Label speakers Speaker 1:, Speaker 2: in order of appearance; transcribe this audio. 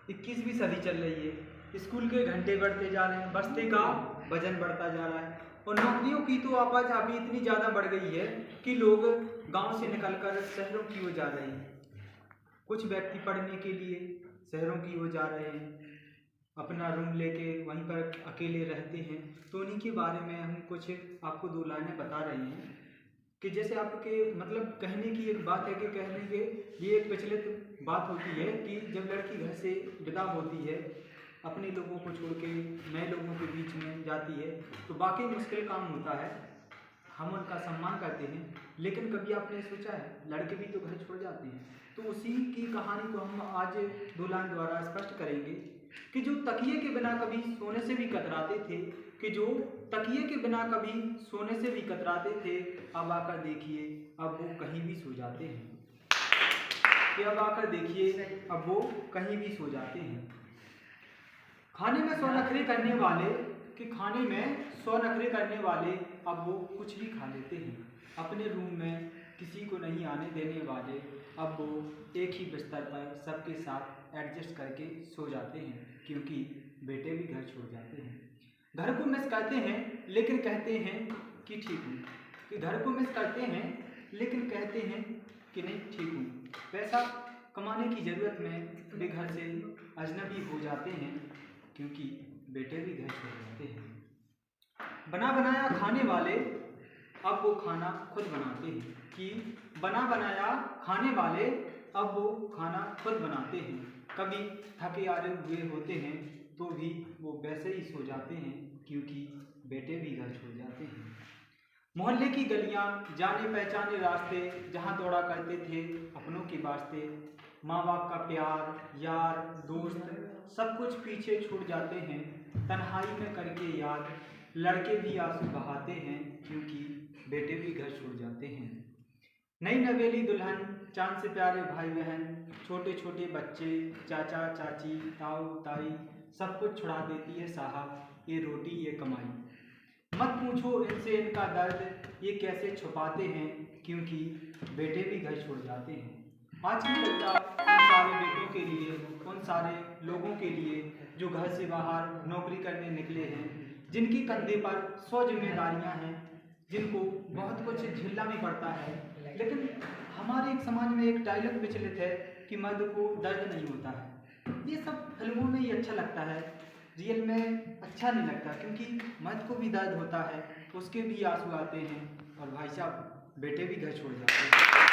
Speaker 1: 21वीं सदी चल रही है। स्कूल के घंटे बढ़ते जा रहे हैं, बस्ते का वजन बढ़ता जा रहा है और नौकरियों की तो आवाजाही इतनी ज़्यादा बढ़ गई है कि लोग गांव से निकलकर शहरों की ओर जा रहे हैं। कुछ व्यक्ति पढ़ने के लिए शहरों की ओर जा रहे हैं, अपना रूम लेके वहीं पर अकेले रहते हैं। तो उन्हीं के बारे में हम कुछ आपको 2 लाइनें बता रहे हैं कि जैसे आपके मतलब कहने की एक बात है कि कहने के ये एक प्रचलित बात होती है कि जब लड़की घर से विदा होती है, अपने लोगों को छोड़ के नए लोगों के बीच में जाती है, तो वाकई मुश्किल काम होता है। हम उनका सम्मान करते हैं, लेकिन कभी आपने सोचा है लड़के भी तो घर छोड़ जाते हैं। तो उसी की कहानी को हम आज 2 लाइन द्वारा स्पष्ट करेंगे कि जो तकिए के बिना कभी सोने से भी कतराते थे, कि जो तकिए के बिना कभी सोने से भी कतराते थे, अब आकर देखिए अब वो कहीं भी सो जाते हैं। कि अब आकर देखिए अब वो कहीं भी सो जाते हैं। खाने में 100 नखरे करने वाले अब वो कुछ भी खा लेते हैं। अपने रूम में किसी को नहीं आने देने वाले अब वो एक ही बिस्तर पर सबके साथ एडजस्ट करके सो जाते हैं, क्योंकि बेटे भी घर छोड़ जाते हैं। घर को मिस करते हैं लेकिन कहते हैं कि ठीक हूँ, कि घर को मिस करते हैं लेकिन कहते हैं कि नहीं ठीक हूँ। पैसा कमाने की ज़रूरत में वे घर से अजनबी हो जाते हैं, क्योंकि बेटे भी घर छोड़ जाते हैं। बना बनाया खाने वाले अब वो खाना खुद बनाते हैं, कि बना बनाया खाने वाले अब वो खाना खुद बनाते हैं। कभी थके हारे हुए होते हैं तो भी वो वैसे ही सो जाते हैं, क्योंकि बेटे भी घर छोड़ जाते हैं। मोहल्ले की गलियां, जाने पहचाने रास्ते, जहां दौड़ा करते थे अपनों के वास्ते, माँ बाप का प्यार, यार दोस्त सब कुछ पीछे छूट जाते हैं। तन्हाई में करके याद लड़के भी आंसू बहाते हैं, क्योंकि बेटे भी घर छोड़ जाते हैं। नई नवेली दुल्हन, चांद से प्यारे भाई बहन, छोटे छोटे बच्चे, चाचा चाची, ताऊ ताई सब कुछ छुड़ा देती है साहब ये रोटी ये कमाई। मत पूछो इनसे इनका दर्द, ये कैसे छुपाते हैं, क्योंकि बेटे भी घर छोड़ जाते हैं। आज की कविता उन सारे बेटों के लिए, उन सारे लोगों के लिए जो घर से बाहर नौकरी करने निकले हैं, जिनकी कंधे पर 100 जिम्मेदारियां हैं, जिनको बहुत कुछ झेलना भी पड़ता है। लेकिन हमारे एक समाज में एक डायलॉग प्रचलित है कि मर्द को दर्द नहीं होता है। ये सब फिल्मों में ही अच्छा लगता है, रियल में अच्छा नहीं लगता, क्योंकि मर्द को भी दर्द होता है, उसके भी आंसू आते हैं और भाई साहब बेटे भी घर छोड़ जाते हैं।